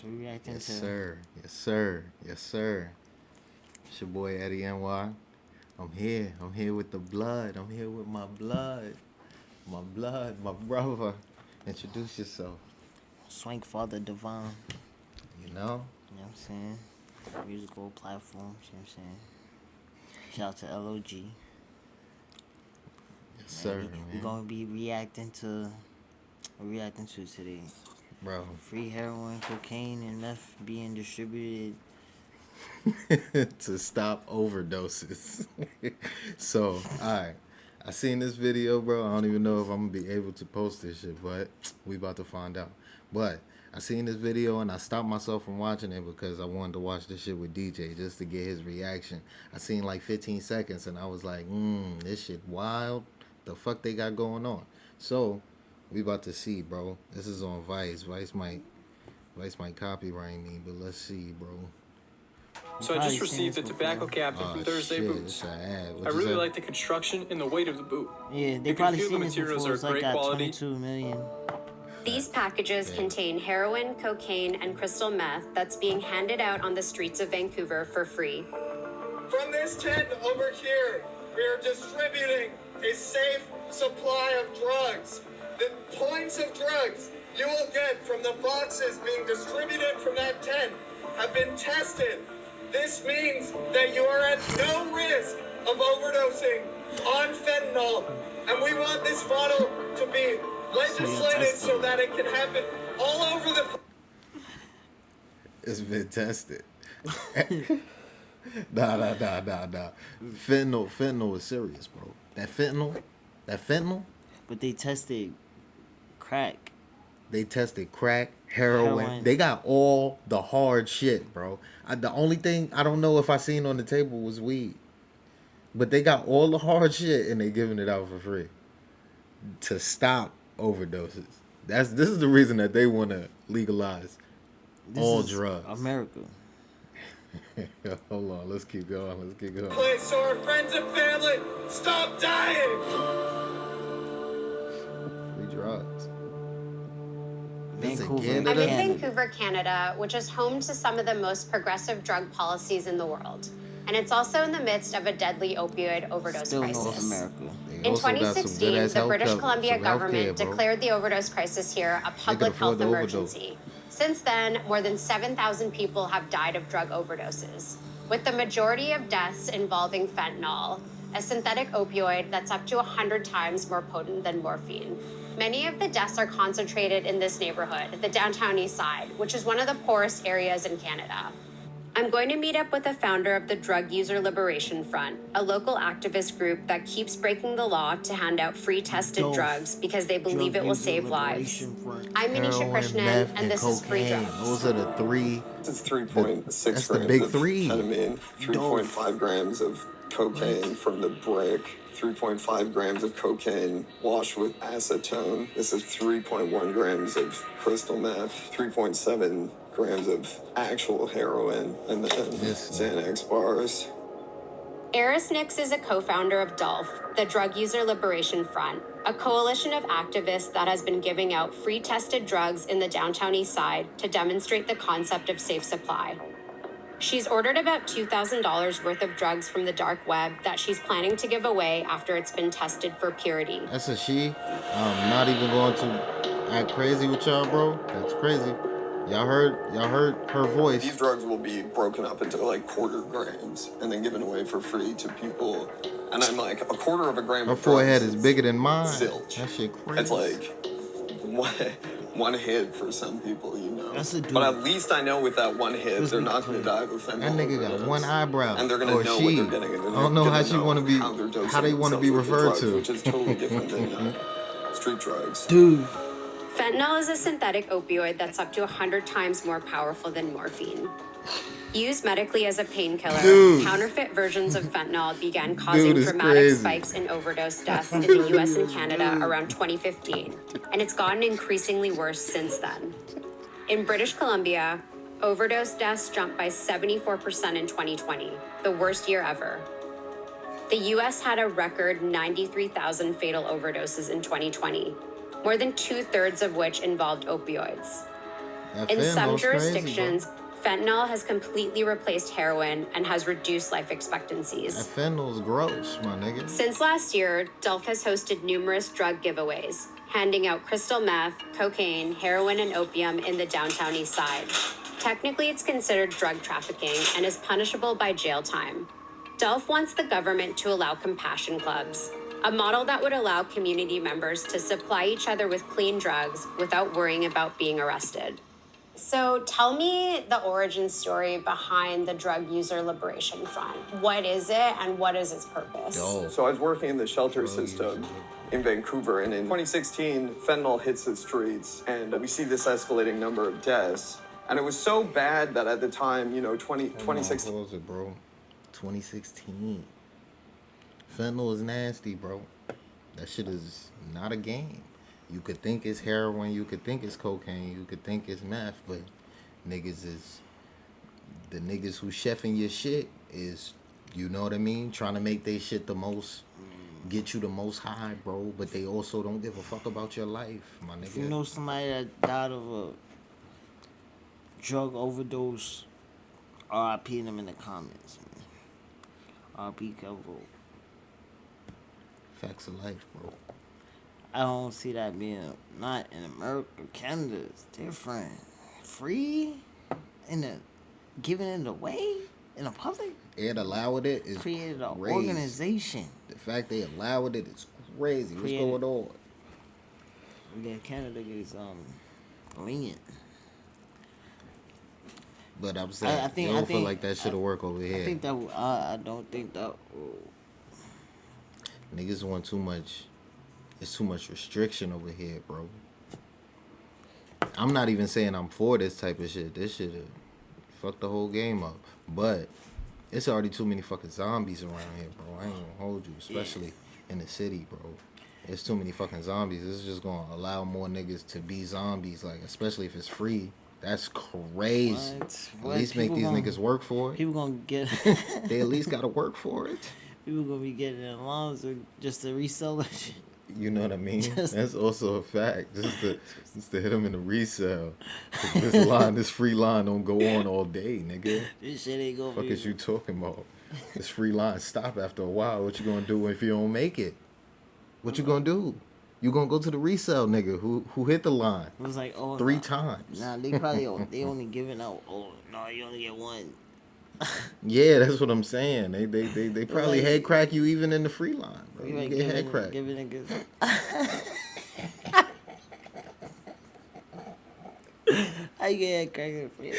So we reacting Yes, to sir. Yes, sir. Yes, sir. It's your boy Eddie NY. I'm here. I'm here with the blood. I'm here with my blood. My blood, my brother. Introduce yourself. SwankFather Divine. You know? You know what I'm saying? Musical platforms, you know what I'm saying? Shout out to LOG. Yes, sir, We're man. gonna be reacting to today. Bro. Free heroin, cocaine, and meth being distributed. To stop overdoses. So, alright. I seen this video, bro. I don't even know if I'm gonna be able to post this shit, but we about to find out. But I seen this video and I stopped myself from watching it because I wanted to watch this shit with DJ just to get his reaction. I seen like 15 seconds and I was like, this shit wild. The fuck they got going on? So we about to see, bro. This is on Vice. Vice might copyright me, but let's see, bro. So I just received a tobacco cabinet from Thursday shit, Boots. I really like the construction and the weight of the boot. Yeah, they You can probably feel the seen this materials before. are It's like great got quality. 22 million. These packages contain heroin, cocaine, and crystal meth that's being handed out on the streets of Vancouver for free. From this tent over here, we are distributing a safe supply of drugs. The points of drugs you will get from the boxes being distributed from that tent have been tested. This means that you are at no risk of overdosing on fentanyl. And we want this bottle to be legislated so that it can happen all over the... It's been tested. Nah. Fentanyl is serious, bro. That fentanyl. But they tested crack. They tested crack, heroin. They got all the hard shit, bro. The only thing I don't know if I seen on the table was weed. But they got all the hard shit and they giving it out for free to stop overdoses. This is the reason that they want to legalize all drugs. America. Hold on, let's keep going. Place so our friends and family stop dying. Free drugs. Vancouver, I'm in Canada. Vancouver, Canada, which is home to some of the most progressive drug policies in the world. And it's also in the midst of a deadly opioid overdose Still North crisis. America. In 2016, the British Columbia government declared the overdose crisis here a public health emergency. Since then, more than 7,000 people have died of drug overdoses, with the majority of deaths involving fentanyl, a synthetic opioid that's up to 100 times more potent than morphine. Many of the deaths are concentrated in this neighborhood, the downtown east side, which is one of the poorest areas in Canada. I'm going to meet up with the founder of the Drug User Liberation Front, a local activist group that keeps breaking the law to hand out free tested drugs because they believe it will save lives. I'm Manisha Heroin, Krishnan, meth, and this is Free cocaine. Drugs. Those are the three. It's 3.6 That's the grams big of three. ketamine, 3.5 grams of cocaine from the brick, 3.5 grams of cocaine washed with acetone. This is 3.1 grams of crystal meth, 3.7 grams of actual heroin, and then Xanax bars. Eris Nix is a co-founder of DULF, the Drug User Liberation Front, a coalition of activists that has been giving out free tested drugs in the downtown east side to demonstrate the concept of safe supply. She's ordered about $2,000 worth of drugs from the dark web that she's planning to give away after it's been tested for purity. That's a she. I'm not even going to act crazy with y'all, bro. That's crazy. Y'all heard her voice. These drugs will be broken up into like quarter grams and then given away for free to people. And I'm like, a quarter of a gram Her of forehead drugs is bigger than mine. Zilch. That shit crazy. It's like one hit for some people, you know. That's a dude. But at least I know with that one hit, they're not going to die of a fentanyl That nigga got overdose. one eyebrow. And they're going or to know she. what they're getting. And they're I don't know gonna how she want to be. How they want to be referred to. Which is totally different than street drugs. Dude. Fentanyl is a synthetic opioid that's up to 100 times more powerful than morphine. Used medically as a painkiller, counterfeit versions of fentanyl began causing dramatic spikes in overdose deaths in the US and Canada around 2015, and it's gotten increasingly worse since then. In British Columbia, overdose deaths jumped by 74% in 2020, the worst year ever. The US had a record 93,000 fatal overdoses in 2020, more than 2/3 of which involved opioids. In some fentanyl's jurisdictions, crazy, fentanyl has completely replaced heroin and has reduced life That expectancies. fentanyl's gross, my nigga. Since last year, Dolph has hosted numerous drug giveaways, handing out crystal meth, cocaine, heroin, and opium in the downtown east side. Technically, it's considered drug trafficking and is punishable by jail time. Dolph wants the government to allow compassion clubs, a model that would allow community members to supply each other with clean drugs without worrying about being arrested. So tell me the origin story behind the Drug User Liberation Front. What is it and what is its purpose? Dope. So I was working in the shelter system in Vancouver, and in 2016, fentanyl hits the streets, and we see this escalating number of deaths. And it was so bad that at the time, 2016... What was it, bro? 2016. Fentanyl is nasty, bro. That shit is not a game. You could think it's heroin, you could think it's cocaine, you could think it's meth, but the niggas who chefing your shit is, you know what I mean, trying to make they shit the most, get you the most high, bro, but they also don't give a fuck about your life, my nigga. If you know somebody that died of a drug overdose, RIP them in the comments, man. RIP Kevo. Facts of life, bro. I don't see that being not in America. Canada is different. Free in the giving it away in the public. It allowed it is Created an crazy. organization. The fact they allowed it is crazy. Created- What's going on? Yeah, Canada is lenient. But I'm saying, I don't feel like that should have worked over here. I think that I don't think that. Niggas want too much. It's too much restriction over here, bro. I'm not even saying I'm for this type of shit. This shit fuck the whole game up. But it's already too many fucking zombies around here, bro. I ain't gonna hold you, especially in the city, bro. There's too many fucking zombies. This is just gonna allow more niggas to be zombies, like, especially if it's free. That's crazy. What? At least make these niggas work for it. People gonna get. They at least gotta work for it. People gonna be getting in lines just to resell that shit. You know what I mean? That's also a fact. Just to hit them in the resale. This free line don't go on all day, nigga. This shit ain't gonna Fuck be. is you talking about? This free line stop after a while. What you gonna do if you don't make it? What you gonna do? You gonna go to the resale nigga who hit the line It was like, oh, 3 times. Nah, they probably they only giving out. Oh no, you only get one. Yeah, that's what I'm saying. They probably Like- head crack you even in the free line, bro. You You like get head crack. giving niggas. I get head cracked free.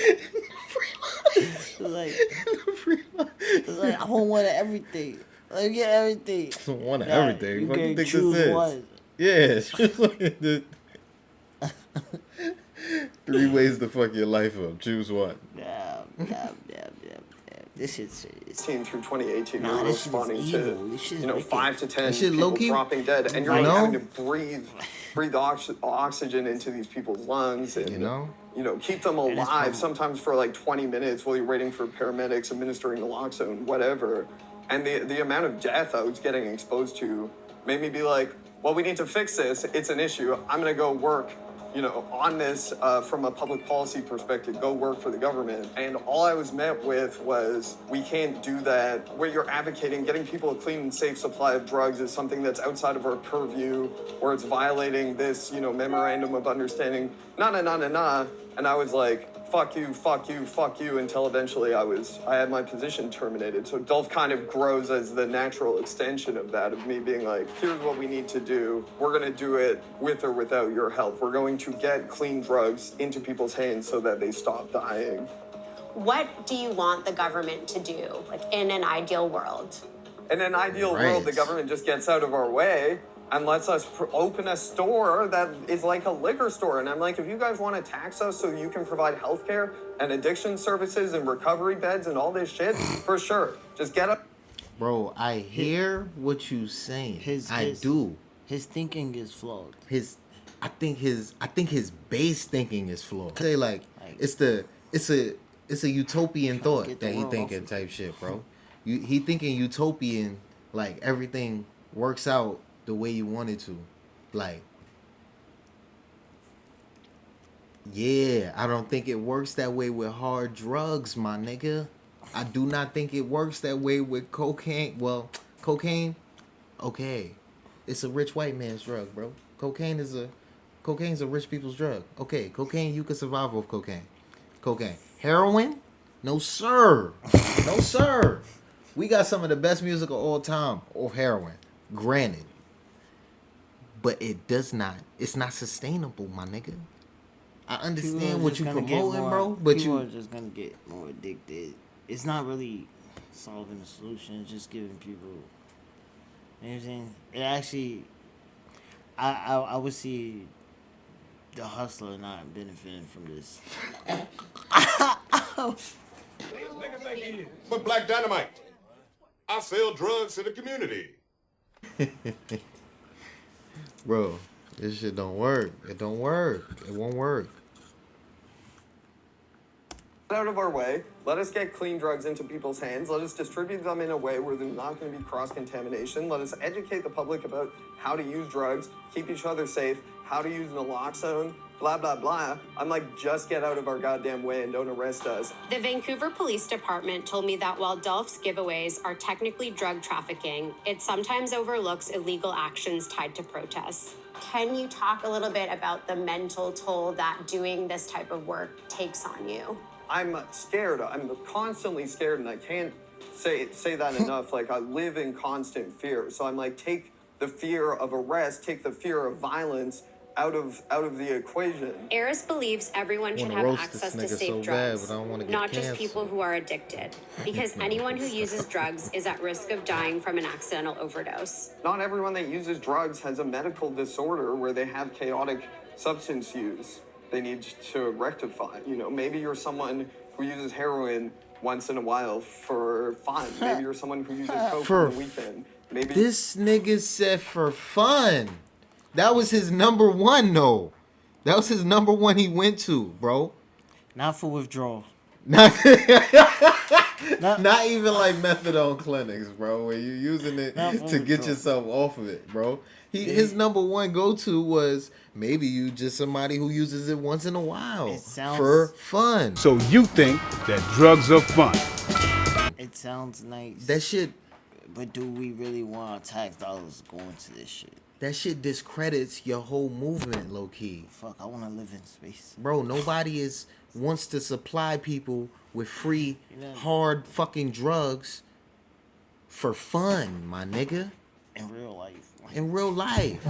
It's like, Free line. it's like I want one of everything. Like get everything. One of Nah, everything. You What do you can think choose this is? one. Yeah, it's just like the 3 ways to fuck your life up. Choose one. Yeah. This shit's. 2016 through 2018, Nah, we were this shit is responding evil. This shit is to, wicked. 5 to 10 That shit people low-key- dropping dead, and you're You know? having to breathe oxygen into these people's lungs, and You know? keep them And it's alive. from- Sometimes for like 20 minutes while you're waiting for paramedics administering naloxone, whatever. And the amount of death I was getting exposed to made me be like, well, we need to fix this. It's an issue. I'm gonna go work, on this from a public policy perspective, go work for the government. And all I was met with was, we can't do that. What you're advocating, getting people a clean and safe supply of drugs, is something that's outside of our purview, or it's violating this, memorandum of understanding. Nah. And I was like, fuck you, until eventually I had my position terminated. So Dolph kind of grows as the natural extension of that, of me being like, here's what we need to do. We're going to do it with or without your help. We're going to get clean drugs into people's hands so that they stop dying. What do you want the government to do, like in an ideal world? In an ideal world, the government just gets out of our way and lets us open a store that is like a liquor store. And I'm like, if you guys want to tax us so you can provide healthcare and addiction services and recovery beds and all this shit, for sure. Just get up. Bro, I hear what you saying. I do. His thinking is flawed. I think his base thinking is flawed. Say like it's a utopian thought get that the he world thinking off. type shit, bro. He thinking utopian, like everything works out the way you want it to. Like Yeah, I don't think it works that way with hard drugs, my nigga. I do not think it works that way with cocaine. Well, cocaine, okay. It's a rich white man's drug, bro. Cocaine's a rich people's drug. Okay, cocaine, you can survive off cocaine. Cocaine. Heroin? No, sir. No, sir. We got some of the best music of all time off heroin. Granted. But it's not sustainable, my nigga. I understand what you promoting, bro, but people are just gonna get more addicted. It's not really solving the solution. It's just giving people. You know what I'm saying? It actually, I would see the hustler not benefiting from this. But Black Dynamite, I sell drugs to the community. Bro, this shit don't work. It don't work. It won't work. Out of our way. Let us get clean drugs into people's hands. Let us distribute them in a way where there's not going to be cross-contamination. Let us educate the public about how to use drugs, keep each other safe, how to use naloxone, blah, blah, blah. I'm like, just get out of our goddamn way and don't arrest us. The Vancouver Police Department told me that while Dolph's giveaways are technically drug trafficking, it sometimes overlooks illegal actions tied to protests. Can you talk a little bit about the mental toll that doing this type of work takes on you? I'm scared. I'm constantly scared, and I can't say that enough. Like, I live in constant fear. So I'm like, take the fear of arrest, take the fear of violence out of the equation. Eris believes everyone should have access to safe drugs, not just people who are addicted, because anyone who uses drugs is at risk of dying from an accidental overdose. Not everyone that uses drugs has a medical disorder where they have chaotic substance use they need to rectify. You know, maybe you're someone who uses heroin once in a while for fun. Maybe you're someone who uses coke on the weekend. Maybe this nigga said for fun. That was his number one, though. That was his number one he went to, bro. Not for withdrawal. Not even like methadone clinics, bro, where you're using it to get yourself off of it, bro. His number one go-to was maybe you just somebody who uses it once in a while for fun. So you think that drugs are fun? It sounds nice. That shit. But do we really want our tax dollars going to this shit? That shit discredits your whole movement, low-key. Fuck, I want to live in space. Bro, nobody wants to supply people with free, hard fucking drugs for fun, my nigga. In real life. In real life.